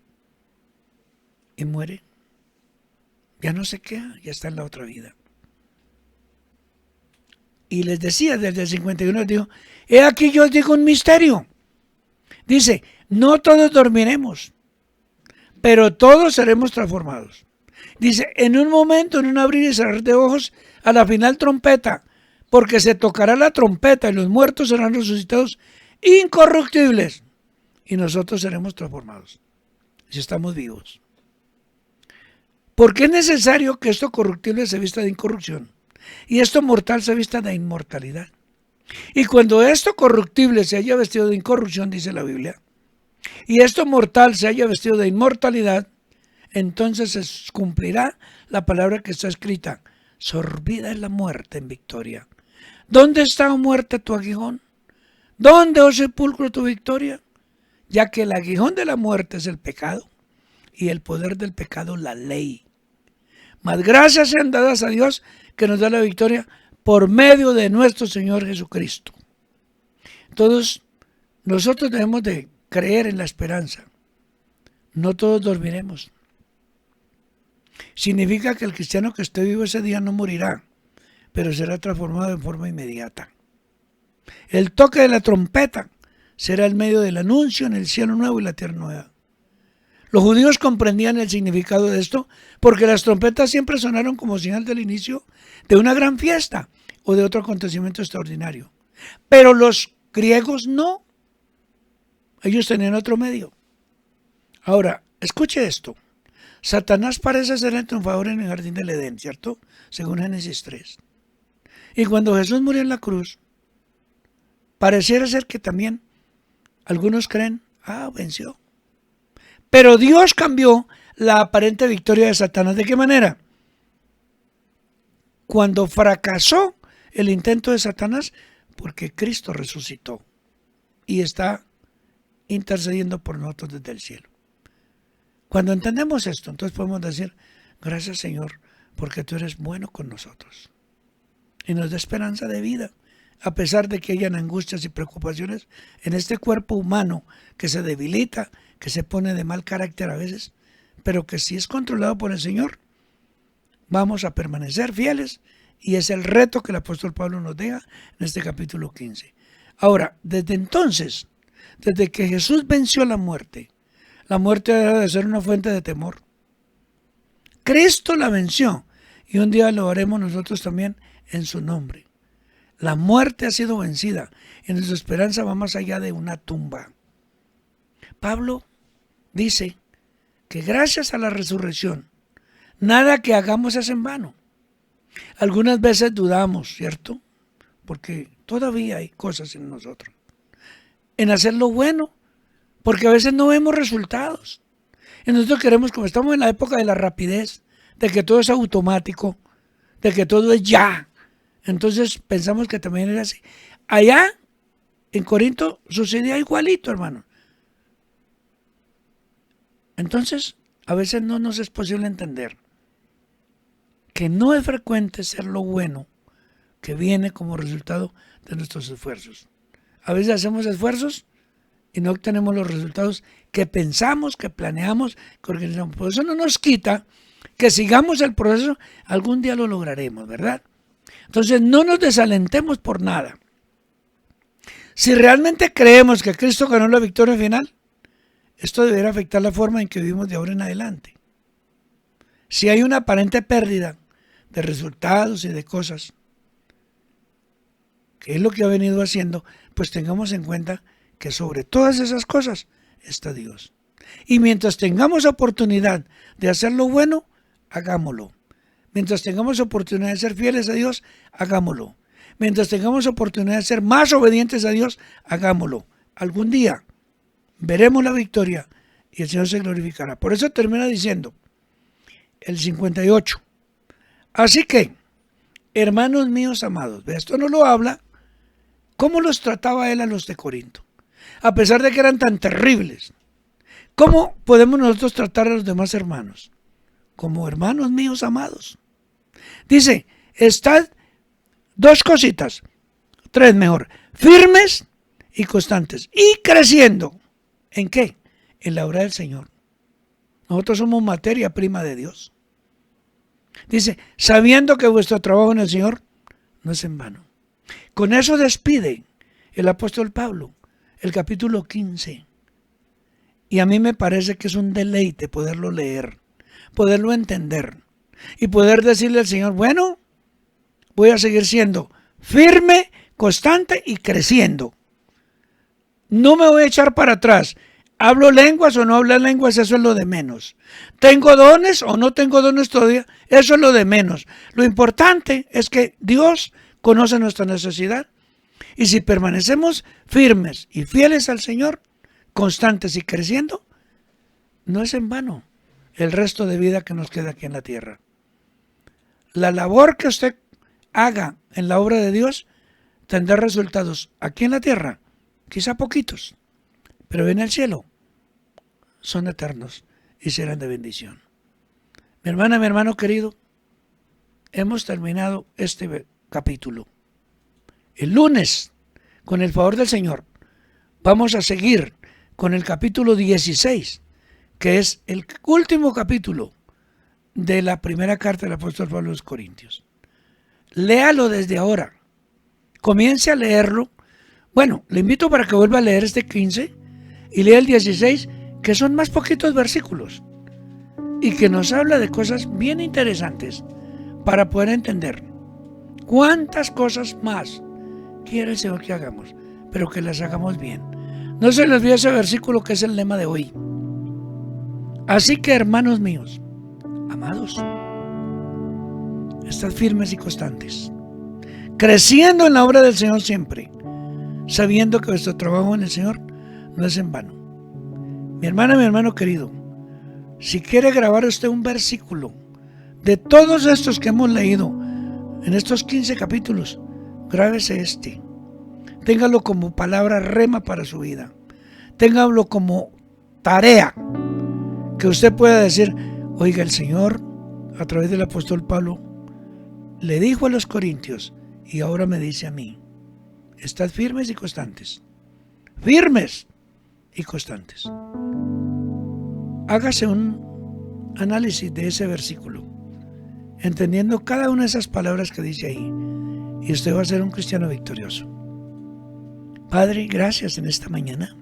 y muere? Ya no se queda, ya está en la otra vida. Y les decía desde el 51, dijo, he aquí yo os digo un misterio. Dice, no todos dormiremos, pero todos seremos transformados. Dice, en un momento, en un abrir y cerrar de ojos, a la final trompeta, porque se tocará la trompeta y los muertos serán resucitados incorruptibles y nosotros seremos transformados, si estamos vivos. Porque es necesario que esto corruptible se vista de incorrupción y esto mortal se vista de inmortalidad. Y cuando esto corruptible se haya vestido de incorrupción, dice la Biblia, y esto mortal se haya vestido de inmortalidad, entonces se cumplirá la palabra que está escrita, sorbida es la muerte en victoria. ¿Dónde está, oh muerte, tu aguijón? ¿Dónde, oh sepulcro, tu victoria? Ya que el aguijón de la muerte es el pecado y el poder del pecado la ley. Mas gracias sean dadas a Dios que nos da la victoria por medio de nuestro Señor Jesucristo. Todos nosotros debemos de creer en la esperanza. No todos dormiremos. Significa que el cristiano que esté vivo ese día no morirá, pero será transformado en forma inmediata. El toque de la trompeta será el medio del anuncio en el cielo nuevo y la tierra nueva. Los judíos comprendían el significado de esto porque las trompetas siempre sonaron como señal del inicio de una gran fiesta o de otro acontecimiento extraordinario. Pero los griegos no. Ellos tenían otro medio. Ahora, escuche esto. Satanás parece ser el triunfador en el jardín del Edén, ¿cierto? Según Génesis 3. Y cuando Jesús murió en la cruz, pareciera ser que también algunos creen, venció. Pero Dios cambió la aparente victoria de Satanás. ¿De qué manera? Cuando fracasó el intento de Satanás, porque Cristo resucitó y está intercediendo por nosotros desde el cielo. Cuando entendemos esto, entonces podemos decir, gracias Señor, porque tú eres bueno con nosotros. Y nos da esperanza de vida, a pesar de que hayan angustias y preocupaciones en este cuerpo humano que se debilita, que se pone de mal carácter a veces, pero que si es controlado por el Señor, vamos a permanecer fieles, y es el reto que el apóstol Pablo nos deja en este capítulo 15. Ahora, desde entonces, desde que Jesús venció la muerte deja de ser una fuente de temor. Cristo la venció, y un día lo haremos nosotros también en su nombre. La muerte ha sido vencida, y nuestra esperanza va más allá de una tumba. Pablo dice que gracias a la resurrección Nada que hagamos es en vano. Algunas veces dudamos, ¿cierto? Porque todavía hay cosas en nosotros. En hacer lo bueno, porque a veces no vemos resultados. Y nosotros queremos, como estamos en la época de la rapidez, de que todo es automático, de que todo es ya. Entonces pensamos que también era así. Allá, en Corinto, sucedía igualito, hermano. Entonces, a veces no nos es posible entender que no es frecuente ser lo bueno que viene como resultado de nuestros esfuerzos. A veces hacemos esfuerzos y no obtenemos los resultados que pensamos, que planeamos, que organizamos. Por eso no nos quita que sigamos el proceso, algún día lo lograremos, ¿verdad? Entonces no nos desalentemos por nada. Si realmente creemos que Cristo ganó la victoria final, esto deberá afectar la forma en que vivimos de ahora en adelante. Si hay una aparente pérdida de resultados y de cosas, que es lo que ha venido haciendo, pues tengamos en cuenta que sobre todas esas cosas está Dios. Y mientras tengamos oportunidad de hacer lo bueno, hagámoslo. Mientras tengamos oportunidad de ser fieles a Dios, hagámoslo. Mientras tengamos oportunidad de ser más obedientes a Dios, hagámoslo. Algún día veremos la victoria y el Señor se glorificará. Por eso termina diciendo el 58. Así que, hermanos míos amados, esto no lo habla, ¿cómo los trataba él a los de Corinto? A pesar de que eran tan terribles, ¿cómo podemos nosotros tratar a los demás hermanos? Como hermanos míos amados. Dice, estad, dos cositas, tres mejor, firmes y constantes, y creciendo. ¿En qué? En la obra del Señor. Nosotros somos materia prima de Dios. Dice, sabiendo que vuestro trabajo en el Señor no es en vano. Con eso despide el apóstol Pablo el capítulo 15. Y a mí me parece que es un deleite poderlo leer, poderlo entender y poder decirle al Señor, bueno, voy a seguir siendo firme, constante y creciendo. No me voy a echar para atrás. ¿Hablo lenguas o no hablo lenguas? Eso es lo de menos. ¿Tengo dones o no tengo dones todavía? Eso es lo de menos. Lo importante es que Dios conoce nuestra necesidad. Y si permanecemos firmes y fieles al Señor, constantes y creciendo, no es en vano el resto de vida que nos queda aquí en la tierra. La labor que usted haga en la obra de Dios tendrá resultados aquí en la tierra, quizá poquitos, pero en el cielo son eternos y serán de bendición. Mi hermana, mi hermano querido, hemos terminado este capítulo. El lunes, con el favor del Señor, vamos a seguir con el capítulo 16, que es el último capítulo de la primera carta del apóstol Pablo a los Corintios. Léalo desde ahora. Comience a leerlo. Bueno, le invito para que vuelva a leer este 15 y lea el 16, que son más poquitos versículos y que nos habla de cosas bien interesantes para poder entender cuántas cosas más quiere el Señor que hagamos, pero que las hagamos bien. No se les olvide ese versículo que es el lema de hoy. Así que, hermanos míos, amados, estad firmes y constantes, creciendo en la obra del Señor siempre, sabiendo que vuestro trabajo en el Señor no es en vano. Mi hermana, mi hermano querido, si quiere grabar usted un versículo de todos estos que hemos leído en estos 15 capítulos, grábese este. Téngalo como palabra rema para su vida. Téngalo como tarea que usted pueda decir, oiga, el Señor a través del apóstol Pablo le dijo a los corintios y ahora me dice a mí, estad firmes y constantes. Firmes y constantes. Hágase un análisis de ese versículo, entendiendo cada una de esas palabras que dice ahí, y usted va a ser un cristiano victorioso. Padre, gracias en esta mañana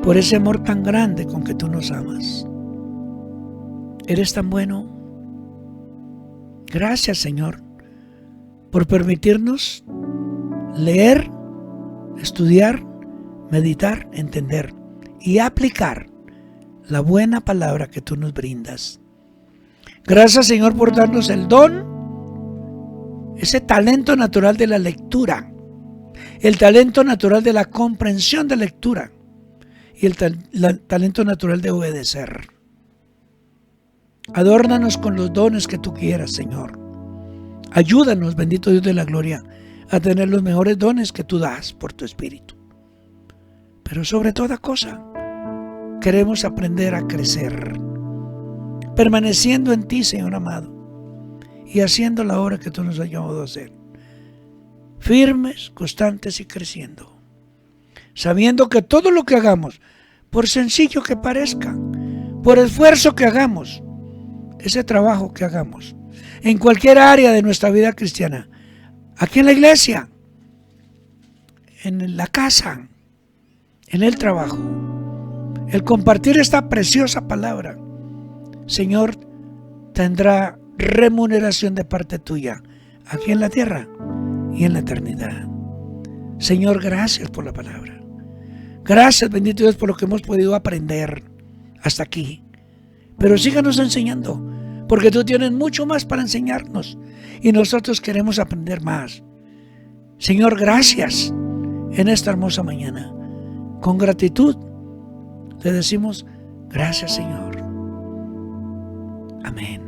por ese amor tan grande con que tú nos amas. Eres tan bueno. Gracias, Señor, por permitirnos leer, estudiar, meditar, entender y aplicar la buena palabra que tú nos brindas. Gracias, Señor, por darnos el don, ese talento natural de la lectura, el talento natural de la comprensión de lectura y el talento natural de obedecer. Adórnanos con los dones que tú quieras, Señor. Ayúdanos, bendito Dios de la gloria, a tener los mejores dones que tú das por tu Espíritu. Pero sobre toda cosa, queremos aprender a crecer, permaneciendo en ti, Señor amado, y haciendo la obra que tú nos has llamado a hacer. Firmes, constantes y creciendo, sabiendo que todo lo que hagamos, por sencillo que parezca, por esfuerzo que hagamos, ese trabajo que hagamos, en cualquier área de nuestra vida cristiana, aquí en la iglesia, en la casa, en el trabajo, el compartir esta preciosa palabra, Señor, tendrá remuneración de parte tuya, aquí en la tierra y en la eternidad. Señor, gracias por la palabra. Gracias, bendito Dios, por lo que hemos podido aprender hasta aquí. Pero síganos enseñando, porque tú tienes mucho más para enseñarnos y nosotros queremos aprender más. Señor, gracias en esta hermosa mañana. Con gratitud te decimos gracias, Señor. Amén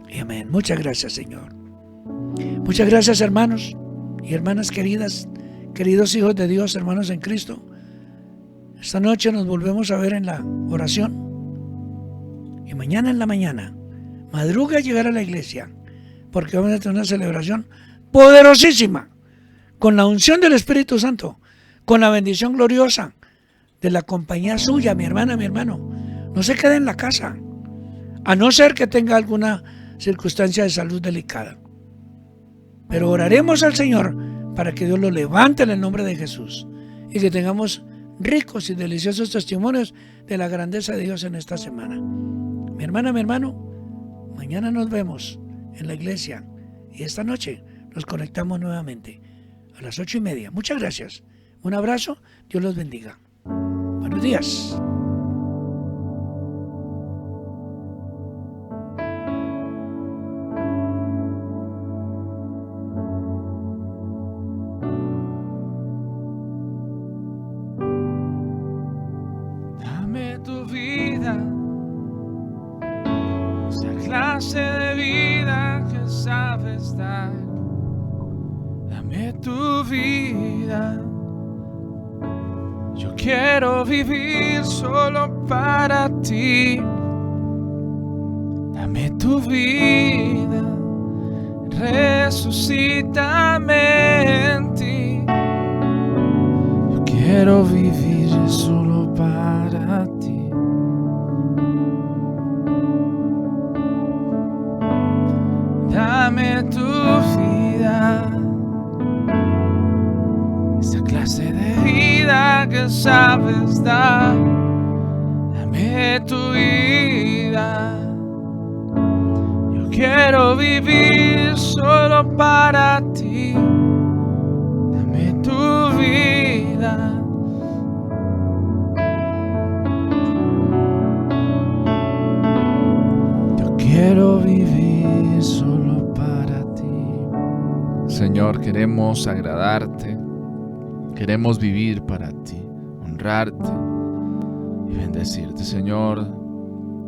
y amén. Muchas gracias, Señor. Muchas gracias, hermanos y hermanas queridas, queridos hijos de Dios, hermanos en Cristo. Esta noche nos volvemos a ver en la oración. Y mañana en la mañana, madruga a llegar a la iglesia, porque vamos a tener una celebración poderosísima, con la unción del Espíritu Santo, con la bendición gloriosa de la compañía suya, mi hermana, mi hermano. No se quede en la casa, a no ser que tenga alguna circunstancia de salud delicada. Pero oraremos al Señor para que Dios lo levante en el nombre de Jesús y que tengamos ricos y deliciosos testimonios de la grandeza de Dios en esta semana. Mi hermana, mi hermano, mañana nos vemos en la iglesia y esta noche nos conectamos nuevamente a las 8:30. Muchas gracias. Un abrazo. Dios los bendiga. Buenos días. Dame tu vida, esa clase de vida que sabes dar. Dame tu vida. Yo quiero vivir solo para ti. Dame tu vida, resucítame en ti. Yo quiero vivir solo para ti. Dame tu vida, esa clase de vida que sabes dar. Dame tu vida. Yo quiero vivir solo para ti. Dame tu vida. Yo quiero vivir solo para ti. Señor, queremos agradarte. Queremos vivir para ti, honrarte y bendecirte. Señor,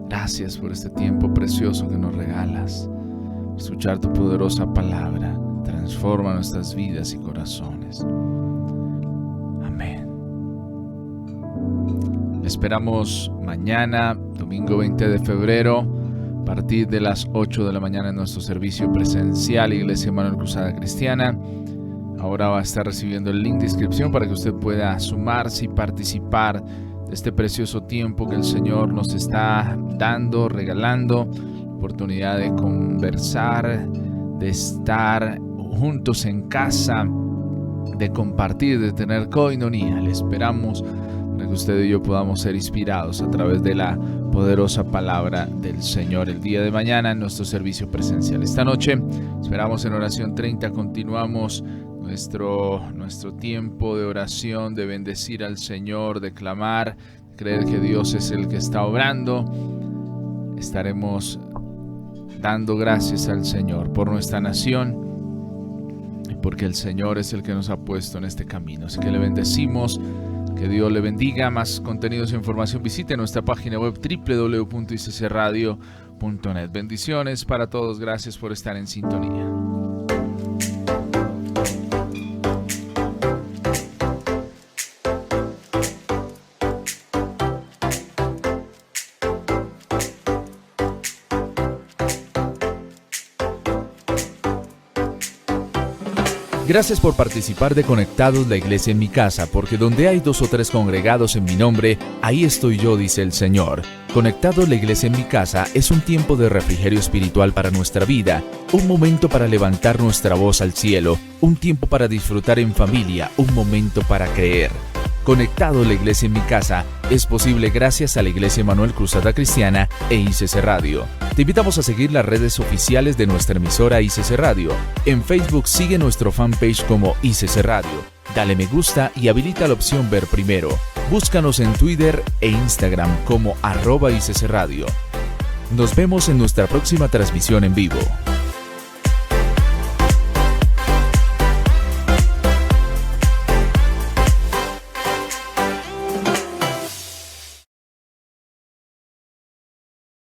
gracias por este tiempo precioso que nos regalas. Escuchar tu poderosa palabra transforma nuestras vidas y corazones. Amén. Esperamos mañana, domingo 20 de febrero, a partir de las 8 de la mañana en nuestro servicio presencial, Iglesia Manuel Cruzada Cristiana. Ahora va a estar recibiendo el link de inscripción para que usted pueda sumarse y participar de este precioso tiempo que el Señor nos está dando, regalando, oportunidad de conversar, de estar juntos en casa, de compartir, de tener coinonía. Le esperamos para que usted y yo podamos ser inspirados a través de la poderosa palabra del Señor el día de mañana en nuestro servicio presencial. Esta noche esperamos en oración 30, continuamos nuestro tiempo de oración, de bendecir al Señor, de clamar, creer que Dios es el que está obrando estaremos dando gracias al Señor por nuestra nación y porque el Señor es el que nos ha puesto en este camino. Así que le bendecimos, que Dios le bendiga. Más contenidos e información visite nuestra página web www.iccradio.net. Bendiciones para todos, gracias por estar en sintonía. Gracias por participar de Conectados, la Iglesia en mi casa, porque donde hay 2 o 3 congregados en mi nombre, ahí estoy yo, dice el Señor. Conectados, la Iglesia en mi casa es un tiempo de refrigerio espiritual para nuestra vida, un momento para levantar nuestra voz al cielo, un tiempo para disfrutar en familia, un momento para creer. Conectados, la Iglesia en mi casa es posible gracias a la Iglesia Emanuel Cruzada Cristiana e ICC Radio. Te invitamos a seguir las redes oficiales de nuestra emisora ICC Radio. En Facebook sigue nuestro fanpage como ICC Radio. Dale me gusta y habilita la opción ver primero. Búscanos en Twitter e Instagram como @ICC Radio. Nos vemos en nuestra próxima transmisión en vivo.